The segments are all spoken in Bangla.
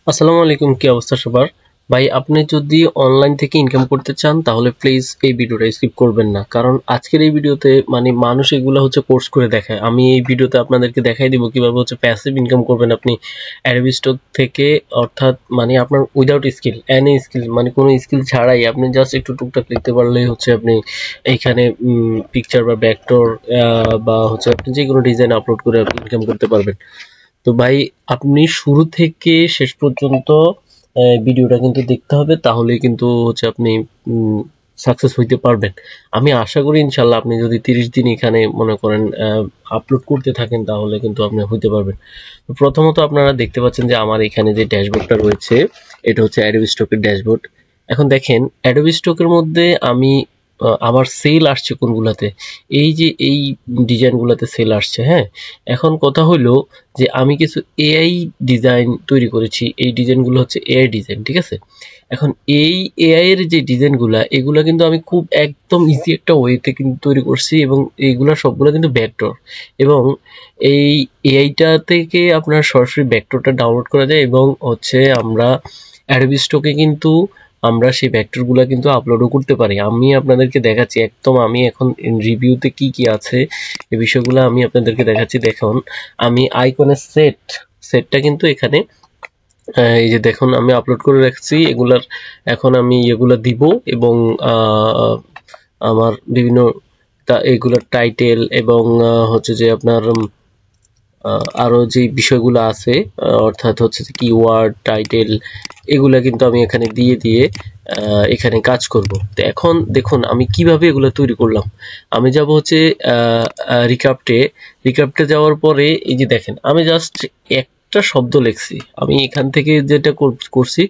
আসসালামু আলাইকুম, কি অবস্থা সবার? ভাই, আপনি যদি অনলাইন থেকে ইনকাম করতে চান তাহলে প্লিজ এই ভিডিওটা স্কিপ করবেন না, কারণ আজকের এই ভিডিওতে মানে মানুষ এগুলো হচ্ছে কোর্স করে দেখায়। আমি এই ভিডিওতে আপনাদেরকে দেখাই দিব কিভাবে হচ্ছে প্যাসিভ ইনকাম করবেন আপনি অ্যাডোবি স্টক থেকে। অর্থাৎ মানে আপনার উইদাউট স্কিল, এনি স্কিল, মানে কোনো স্কিল ছাড়াই আপনি জাস্ট একটু টুকটাক লিখতে পারলেই হচ্ছে আপনি এইখানে পিকচার বা ভেক্টর বা হচ্ছে আপনি যে কোনো ডিজাইন আপলোড করে ইনকাম করতে পারবেন। তো ভাই, আপনি শুরু থেকে শেষ পর্যন্ত ভিডিওটা কিন্তু দেখতে হবে, তাহলে কিন্তু হচ্ছে আপনি সাকসেস হইতে পারবেন। আমি আশা করি ইনশাল্লাহ আপনি যদি 30 দিন এখানে মনে করেন আপলোড করতে থাকেন তাহলে কিন্তু আপনি হইতে পারবেন। তো প্রথমত আপনারা দেখতে পাচ্ছেন যে আমার এখানে যে ড্যাশবোর্ডটা রয়েছে এটা হচ্ছে অ্যাডোবি স্টকের ড্যাশবোর্ড। এখন দেখেন অ্যাডোবি স্টকের মধ্যে আমি আমার সেল আসছে কোনগুলাতে, এই যে এই ডিজাইনগুলোতে সেল আসছে। হ্যাঁ, এখন কথা হলো যে আমি কিছু এআই ডিজাইন তৈরি করেছি, এই ডিজাইনগুলো হচ্ছে এআই ডিজাইন, ঠিক আছে? এখন এই এআই এর যে ডিজাইনগুলা, এগুলা কিন্তু আমি খুব একদম ইজি একটা ওয়েতে কিন্তু তৈরি করছি, এবং এইগুলা সবগুলো কিন্তু ভেক্টর। এবং এই এআইটা থেকে আপনার সরাসরি ভেক্টরটা ডাউনলোড করা যায়, এবং হচ্ছে আমরা অ্যাডোবি স্টকে কিন্তু আমরা সেই ভেক্টর গুলা কিন্তু আপলোডও করতে পারি। আমি আপনাদেরকে দেখাচ্ছি একদম, আমি এখন রিভিউতে কি কি আছে এই বিষয়গুলো আমি আপনাদেরকে দেখাচ্ছি। দেখুন, আমি আইকনের সেটটা কিন্তু এখানে এই যে দেখুন আমি আপলোড করে রাখছি এগুলার। এখন আমি এগুলা দিব, এবং আমার বিভিন্ন এগুলার টাইটেল এবং হচ্ছে যে আপনার আরো যে বিষয়গুলো আছে, অর্থাৎ হচ্ছে যে কিওয়ার্ড, টাইটেল, এগুলা কিন্তু আমি এখানে দিয়ে দিয়ে এখানে কাজ করব। তো এখন দেখুন আমি কিভাবে এগুলো তৈরি করলাম। আমি যাব হচ্ছে রিক্যাপ্টে যাওয়ার পরে এই যে দেখেন আমি জাস্ট একটা শব্দ লিখছি। আমি এখান থেকে যেটা করছি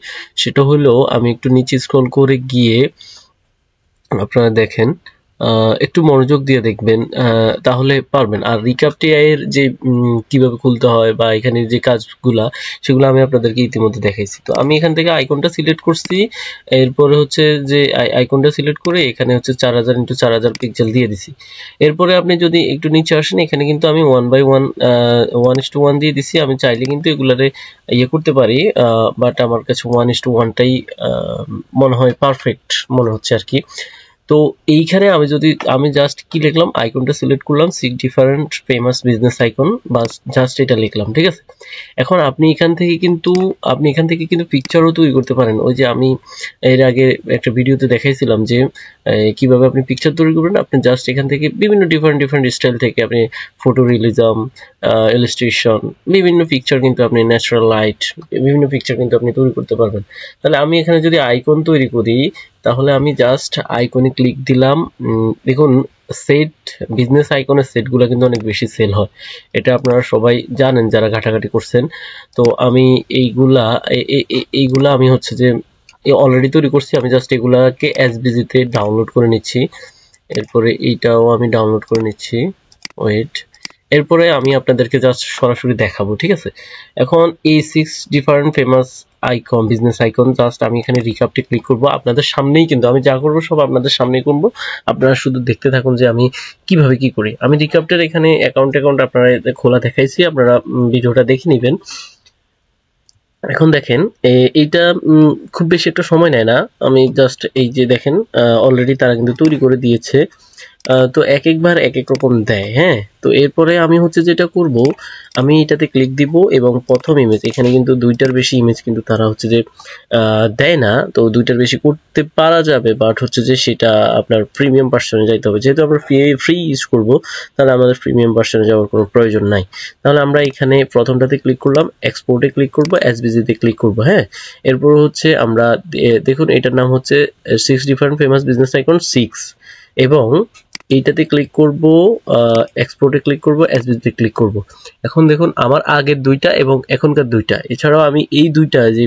সেটা হলো আমি একটু নিচে স্ক্রল করে গিয়ে আপনারা দেখেন, একটু মনোযোগ দিয়ে দেখবেন, তাহলে পারবেন। আর রিক্যাপ টিআই এর যে কিভাবে খুলতে হয় বা এখানে যে কাজগুলা সেগুলো আমি আপনাদেরকে ইতিমধ্যে দেখাইছি। তো আমি এখান থেকে আইকনটা সিলেক্ট করছি, এরপরে হচ্ছে যে আইকনটা সিলেক্ট করে এখানে হচ্ছে 4000 ইন্টু 4000 পিক্সেল দিয়ে দিছি। এরপরে আপনি যদি একটু নিচে আসেন, এখানে কিন্তু আমি 1/1 1:1 দিয়ে দিছি। আমি চাইলে কিন্তু এগুলারে ইয়ে করতে পারি, বাট আমার কাছে 1:1টাই মনে হয় পারফেক্ট মনে হচ্ছে আর কি। তো এইখানে আমি জাস্ট কি লিখলাম, আইকনটা সিলেক্ট করলাম, 6 ডিফারেন্ট ফেমাস বিজনেস আইকন, বাস জাস্ট এটা লিখলাম, ঠিক আছে? এখন আপনি এখান থেকে কিন্তু পিকচারও তৈরি করতে পারেন। ওই যে আমি এর আগে একটা ভিডিওতে দেখাইছিলাম যে কিভাবে আপনি পিকচার তৈরি করবেন। আপনি জাস্ট এখান থেকে বিভিন্ন ডিফারেন্ট স্টাইল থেকে আপনি ফটো রিয়েলিজম, ইলাস্ট্রেশন, বিভিন্ন পিকচার কিন্তু আপনি ন্যাচারাল লাইট, বিভিন্ন পিকচার কিন্তু আপনি তৈরি করতে পারবেন। তাহলে আমি এখানে যদি আইকন তৈরি করি, তাহলে আমি জাস্ট আইকনে ক্লিক দিলাম। দেখুন, সেট বিজনেস আইকনের সেটগুলো কিন্তু অনেক বেশি সেল হয়, এটা আপনারা সবাই জানেন যারা ঘাটাঘাটি করছেন। তো আমি এইগুলা আমি হচ্ছে যে অলরেডি তৈরি করছি। আমি জাস্ট এগুলাকে এসভিজি তে ডাউনলোড করে নিচ্ছি। এরপরে এইটাও আমি ডাউনলোড করে নিচ্ছি, ওয়েট। এরপরে আমি আপনাদেরকে জাস্ট সরাসরি দেখাবো, ঠিক আছে? এখন এই 6 different famous icon, business icon, just আমি এখানে রিক্যাপটে ক্লিক করব। আপনাদের সামনেই কিন্তু আমি যা করব সব আপনাদের সামনেই করব, আপনারা শুধু দেখতে থাকুন যে আমি কিভাবে কি করি। আমি রিক্যাপটের এখানে অ্যাকাউন্ট আপনারা খোলা দেখাইছি, আপনারা ভিডিওটা দেখে নেবেন। এখন দেখেন এইটা খুব বেশি একটা সময় নেয় না। আমি জাস্ট এই যে দেখেন অলরেডি তারা কিন্তু তৈরি করে দিয়েছে। তো এক একবার এক এক রকম দেয়। হ্যাঁ, তো এরপরে আমি হচ্ছে যেটা করব, আমি এটাতে ক্লিক দিব, এবং প্রথম ইমেজ, এখানে কিন্তু 2টার বেশি ইমেজ কিন্তু তারা হচ্ছে যে দেয় না। তো 2টার বেশি করতে পারা যাবে, বাট হচ্ছে যে সেটা আপনার প্রিমিয়াম ভার্সনে যাইতে হবে। যেহেতু আমরা ফ্রি ইউজ করব, তাহলে আমাদের প্রিমিয়াম ভার্সনে যাওয়ার কোনো প্রয়োজন নাই। তাহলে আমরা এখানে প্রথমটাতে ক্লিক করলাম, এক্সপোর্টে ক্লিক করব, এসভিজি তে ক্লিক করব। হ্যাঁ, এরপর হচ্ছে আমরা দেখুন এটার নাম হচ্ছে 6 ডিফারেন্ট ফেমাস বিজনেস আইকন 6, এবং এইটাতে ক্লিক করব, এক্সপোর্টে ক্লিক করব, এসভিজি তে ক্লিক করব। এখন দেখুন আমার আগের 2টা এবং এখনকার 2টা, এছাড়াও আমি এই 2টা যে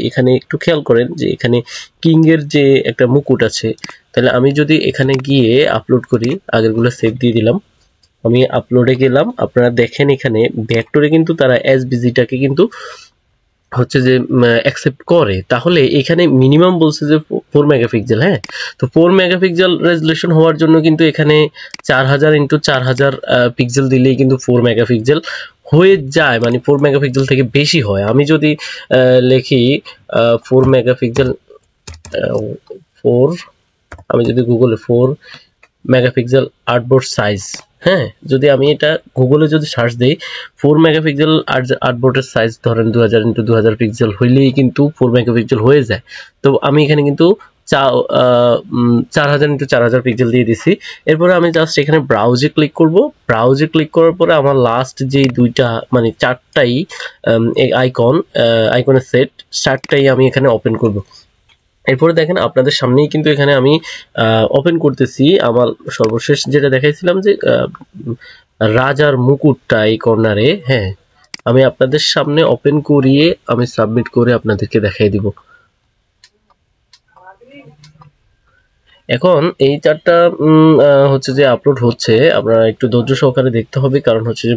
এখানে একটু খেয়াল করেন যে এখানে কিং এর যে একটা মুকুট আছে। তাহলে আমি যদি এখানে গিয়ে আপলোড করি, আগেরগুলো সেভ দিয়ে দিলাম, আমি আপলোডে গেলাম, আপনারা দেখেন এখানে ভেক্টরে কিন্তু তারা এসভিজিটাকে কিন্তু হচ্ছে যে অ্যাকসেপ্ট করে। তাহলে এখানে মিনিমাম বলছে যে 4 মেগাপিক্সেল। হ্যাঁ, তো 4 মেগাপিক্সেল রেজলিউশন হওয়ার জন্য কিন্তু এখানে 4000 ইন্টু 4000 পিক্সেল দিলেই কিন্তু 4 মেগাপিক্সেল হয়ে যায়, মানে 4 মেগাপিক্সেল থেকে বেশি হয়। আমি যদি লিখি 4 মেগাপিক্সেল 4, আমি যদি গুগলে 4 মেগাপিক্সেল আর্টবোর্ড সাইজ, হ্যাঁ, যদি আমি এটা গুগলে যদি সার্চ দেই 4 মেগাপিক্সেল আর্টবোর্ডের সাইজ ধরেন 2000 × 2000 পিক্সেল হইলেই কিন্তু 4 মেগাপিক্সেল হয়ে যায়। তো আমি এখানে কিন্তু 4000 × 4000 পিক্সেল দিয়ে দিছি। এরপরে আমি জাস্ট এখানে ব্রাউজে ক্লিক করব। ব্রাউজে ক্লিক করার পরে আমার লাস্ট যে দুইটা মানে চারটাই আইকনের সেট, চারটাই আমি এখানে ওপেন করব। এরপরে দেখেন আপনাদের সামনেই কিন্তু এখানে আমি ওপেন করতেছি আমার সর্বশেষ যেটা দেখাইছিলাম যে রাজার মুকুটটা এই কর্নারে, হ্যাঁ, আমি আপনাদের সামনে ওপেন করিয়ে আমি সাবমিট করে আপনাদেরকে দেখাই দিব। এখন এই চারটা হচ্ছে যে আপলোড হচ্ছে, আপনারা একটু ধৈর্য সহকারে দেখতে হবে, কারণ হচ্ছে যে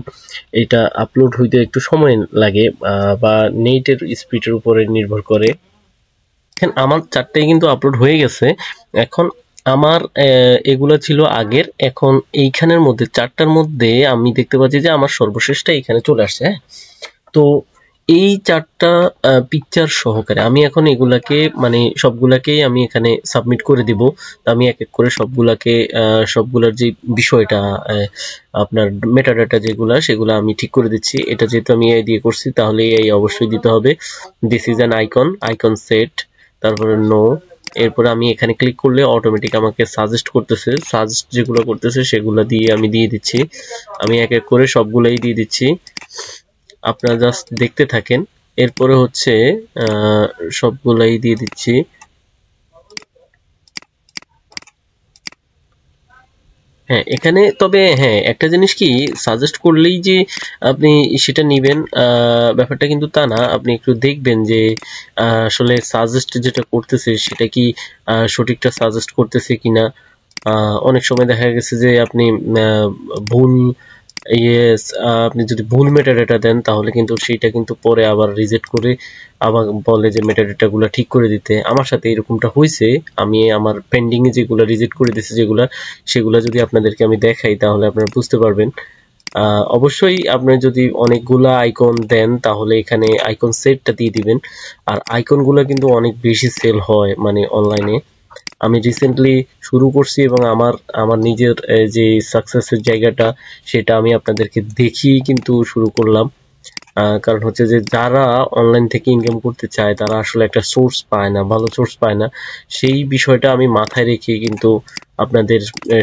এটা আপলোড হইতে একটু সময় লাগে বা নেটের স্পিডের উপরে নির্ভর করে। আমার চারটাই কিন্তু আপলোড হয়ে গেছে। এখন আমার এগুলো ছিল আগের, এখন এইখানের মধ্যে চারটার মধ্যে আমি দেখতে পাচ্ছি যে আমার সর্বশেষটা এখানে চলে আসছে। হ্যাঁ, তো এই চারটা পিকচার সহকারে আমি এখন এগুলাকে মানে সবগুলাকেই আমি এখানে সাবমিট করে দিব। আমি এক এক করে সবগুলার যে বিষয়টা আপনার মেটাডাটা যেগুলা সেগুলো আমি ঠিক করে দিচ্ছি। এটা যেহেতু আমি এআই দিয়ে করছি তাহলে এআই অবশ্যই দিতে হবে। This is an icon set, তারপরে নো। এরপরে আমি এখানে ক্লিক করলে অটোমেটিক আমাকে সাজেস্ট যেগুলো করতেছে সেগুলো দিয়ে আমি দিয়ে দিচ্ছি। আমি এক এক করে সবগুলাই দিয়ে দিচ্ছি, আপনারা জাস্ট দেখতে থাকেন। এরপরে হচ্ছে সবগুলাই দিয়ে দিচ্ছি। হ্যাঁ, এখানে তবে হ্যাঁ একটা জিনিস কি, সাজেস্ট করলেই যে আপনি সেটা নিবেন ব্যাপারটা কিন্তু তা না। আপনি একটু দেখবেন যে আসলে সাজেস্ট যেটা করতেছে সেটা কি সঠিকটা সাজেস্ট করতেছে কিনা। অনেক সময় দেখা গেছে যে আপনি ভুল আপনি যদি ভুল মেটাডাটা দেন তাহলে কিন্তু সেইটা কিন্তু পরে আবার রিজেক্ট করে আবার বলে যে মেটাডাটা গুলা ঠিক করে দিতে। আমার সাথে এরকমটা হয়েছে, আমি আমার পেন্ডিং এ যেগুলো রিজেক্ট করে দিয়েছে সেগুলা যদি আপনাদেরকে আমি দেখাই তাহলে আপনারা বুঝতে পারবেন। অবশ্যই আপনি যদি অনেকগুলা আইকন দেন তাহলে এখানে আইকন সেটটা দিয়ে দিবেন। আর আইকনগুলো কিন্তু অনেক বেশি সেল হয় মানে অনলাইনে। আমি রিসেন্টলি শুরু করছি এবং আমার নিজের যে সাকসেসের জায়গাটা সেটা আমি আপনাদেরকে দেখিয়ে কিন্তু শুরু করলাম। কারণ হচ্ছে যে যারা অনলাইন থেকে ইনকাম করতে চায় তারা আসলে একটা সোর্স পায় না, ভালো সোর্স পায় না, সেই বিষয়টা আমি মাথায় রেখে কিন্তু আপনাদের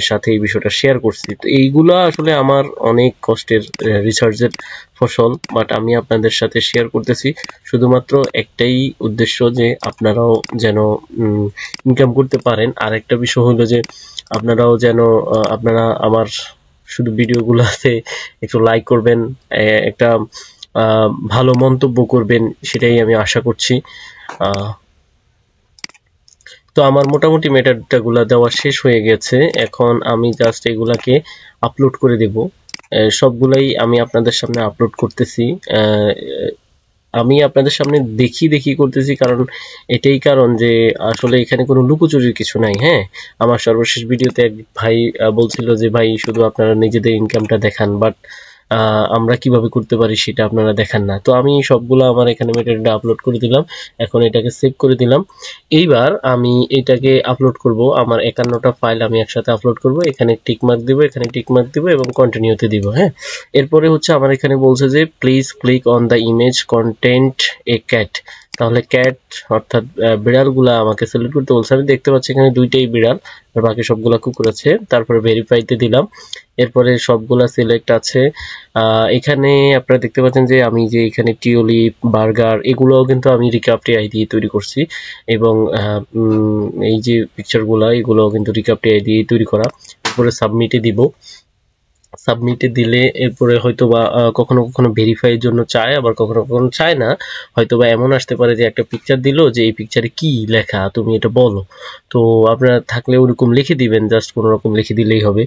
সাথে এই বিষয়টা শেয়ার করছি। তো এইগুলা আসলে আমার অনেক কষ্টের রিসার্চের ফসল, বাট আমি আপনাদের সাথে শেয়ার করতেছি শুধুমাত্র একটাই উদ্দেশ্য যে আপনারাও যেন ইনকাম করতে পারেন। আর একটা বিষয় হলো যে আপনারাও যেন আপনারা আমার শুধু ভিডিওগুলোতে একটু লাইক করবেন, একটা ভালো মন্তব্য করবেন, সেটাই আমি আশা করছি। তো আমার মোটামুটি মেটাডাটাগুলো দেওয়া শেষ হয়ে গেছে। এখন আমি জাস্ট এগুলাকে আপলোড করে দেব। সবগুলাই আমি আপনাদের সামনে আপলোড করতেছি। আমি আপনাদের সামনে দেখি করতেছি, কারণ এটাই কারণ যে আসলে এখানে কোনো লুকোচুরির কিছু নাই। হ্যাঁ, আমার সর্বশেষ ভিডিওতে এক ভাই বলছিল যে ভাই শুধু আপনারা নিজেদের ইনকামটা দেখান, বাট আমরা কিভাবে করতে পারি সেটা আপনারা দেখান না। তো আমি সবগুলো আমার এখানে মেটাডাটা আপলোড করে দিলাম। এখন এটাকে সেভ করে দিলাম। এইবার আমি এটাকে আপলোড করব, আমার 51টা ফাইল আমি একসাথে আপলোড করব। এখানে টিকমার্ক দিব, এখানে টিকমার্ক দিব এবং কন্টিনিউতে দিব। হ্যাঁ, এরপরে হচ্ছে আমার এখানে বলছে যে please click on the image content A cat. তাহলে ক্যাট অর্থাৎ বিড়ালগুলা আমাকে সিলেক্ট করতে বলছে। আমি দেখতে পাচ্ছি এখানে দুইটাই বিড়াল আর বাকি সবগুলা কুকুর আছে। তারপরে ভেরিফাইতে দিলাম। এরপরে সবগুলা সিলেক্ট আছে। এখানে আপনারা দেখতে পাচ্ছেন যে আমি যে এখানে টিওলিপ, বার্গার এগুলোও কিন্তু আমি রিকাপ্টি আই দিয়ে তৈরি করছি এবং এই যে পিকচারগুলো এগুলোও কিন্তু রিকাপ্টি আই দিয়ে তৈরি করা। এরপরে সাবমিটে দিব। সাবমিটে দিলে এরপরে হয়তোবা কখনো ভেরিফাই এর জন্য চায়, আবার কখনো চায় না। হয়তোবা এমন আসতে পারে যে একটা পিকচার দিল যে এই পিকচারে কি লেখা তুমি এটা বলো। তো আপনারা থাকলে ওরকম লিখে দিবেন, জাস্ট কোনো রকম লিখে দিলেই হবে।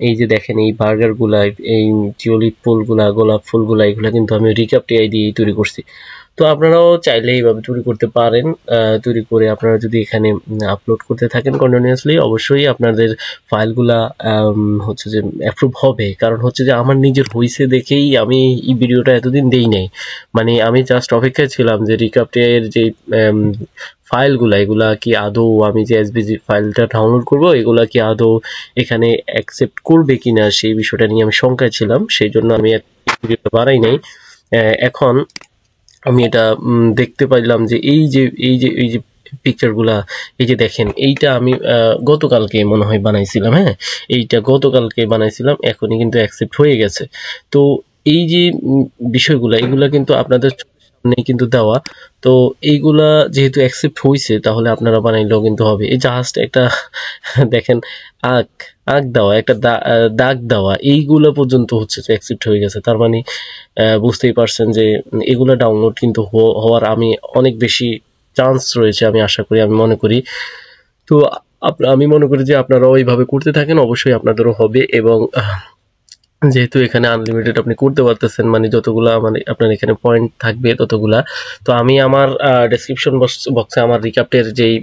এই যে দেখেন এই বার্গারগুলা, এই টিউলিপ ফুলগুলা, গোলাপ ফুলগুলা, এগুলা কিন্তু আমি রিকাপ্টি আই দিয়ে তৈরি করছি। তো আপনারাও চাইলে এইভাবে তৈরি করতে পারেন। তৈরি করে আপনারা যদি এখানে আপলোড করতে থাকেন কন্টিনিউয়াসলি, অবশ্যই আপনাদের ফাইলগুলা হচ্ছে যে অ্যাপ্রুভ হবে। কারণ হচ্ছে যে আমার নিজের হইছে দেখেই আমি এই ভিডিওটা এতদিন দেই নাই। মানে আমি জাস্ট অপেক্ষায় ছিলাম যে রিক্রাফটের যে ফাইলগুলা, এগুলা কি আদৌ আমি যে এসভিজি ফাইলটা ডাউনলোড করব, এগুলা কি আদৌ এখানে অ্যাকসেপ্ট করবে কিনা সেই বিষয়টা নিয়ে আমি শঙ্কায় ছিলাম। সেই জন্য আমি ভিডিওটা বানাই নাই। এখন আমি এটা দেখতে পাইলাম যে এই যে পিকচারগুলা, এই যে দেখেন, এইটা আমি গতকালকে মনে হয় বানাইছিলাম। হ্যাঁ, এইটা গতকালকে বানাইছিলাম, এখনই কিন্তু অ্যাকসেপ্ট হয়ে গেছে। তো এই যে বিষয়গুলা, এগুলা কিন্তু আপনাদের সামনে কিন্তু দেওয়া। তো এইগুলা যেহেতু অ্যাকসেপ্ট হয়েছে, তাহলে আপনারা বানাইলেও কিন্তু হবে। এই জাস্ট একটা দেখেন, আঁক আঁক দেওয়া, একটা দাগ দেওয়া, এইগুলা পর্যন্ত হচ্ছে যে অ্যাকসেপ্ট হয়ে গেছে। তার মানে বুঝতেই পারছেন যে এগুলা ডাউনলোড কিন্তু হওয়ার আমি অনেক বেশি চান্স রয়েছে, আমি আশা করি, আমি মনে করি। তো আমি মনে করি যে আপনারাও এইভাবে করতে থাকেন, অবশ্যই আপনাদেরও হবে। এবং যেহেতু এখানে আনলিমিটেড আপনি করতে পারতেছেন, মানে যতগুলা মানে আপনার এখানে পয়েন্ট থাকবে ততগুলা। তো আমি আমার ডেসক্রিপশন বক্সে আমার রিক্যাপ্টের যেই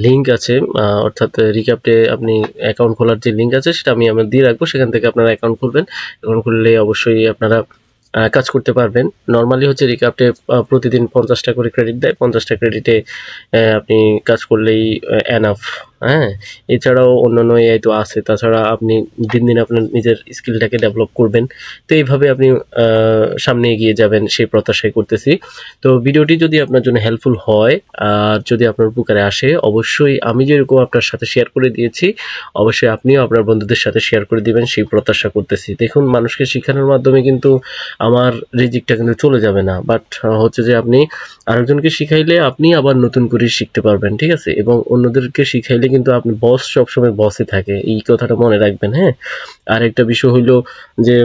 লিঙ্ক আছে, অর্থাৎ রিক্যাপ্টে আপনি অ্যাকাউন্ট খোলার যে লিঙ্ক আছে, সেটা আমি দিয়ে রাখবো। সেখান থেকে আপনারা অ্যাকাউন্ট খুলবেন। অ্যাকাউন্ট খুললে অবশ্যই আপনারা কাজ করতে পারবেন। নর্মালি হচ্ছে রিক্যাপ্টে প্রতিদিন 50টা করে ক্রেডিট দেয়। 50টা ক্রেডিটে আপনি কাজ করলেই এনাফ। হ্যাঁ, এছাড়াও অন্যান্য এআই তো আছে। তাছাড়া আপনি দিন দিন আপনার নিজের স্কিলটাকে ডেভেলপ করবেন। তো এইভাবে আপনি সামনে এগিয়ে যাবেন, সেই প্রত্যাশাই করতেছি। তো ভিডিওটি যদি আপনার জন্য হেল্পফুল হয় আর যদি আপনার উপকারে আসে, অবশ্যই আমি যেরকম আপনার সাথে শেয়ার করে দিয়েছি, অবশ্যই আপনিও আপনার বন্ধুদের সাথে শেয়ার করে দিবেন, সেই প্রত্যাশা করতেছি। দেখুন, মানুষকে শেখানোর মাধ্যমে কিন্তু আমার রিজিকটা কিন্তু চলে যাবে না, বাট হচ্ছে যে আপনি আরেকজনকে শিখাইলে আপনি আবার নতুন করে শিখতে পারবেন, ঠিক আছে? এবং অন্যদেরকে শিখাইলে কিন্তু আপনি বস সবসময় বসে থাকে, এই কথাটা মনে রাখবেন। হ্যাঁ, আর একটা বিষয় হইলো যে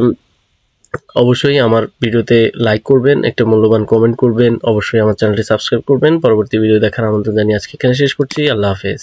অবশ্যই আমার ভিডিওতে লাইক করবেন, একটা মূল্যবান কমেন্ট করবেন, অবশ্যই আমার চ্যানেলটি সাবস্ক্রাইব করবেন। পরবর্তী ভিডিও দেখার আমন্ত্রণ জানিয়ে আজকে এখানে শেষ করছি। আল্লাহ হাফেজ।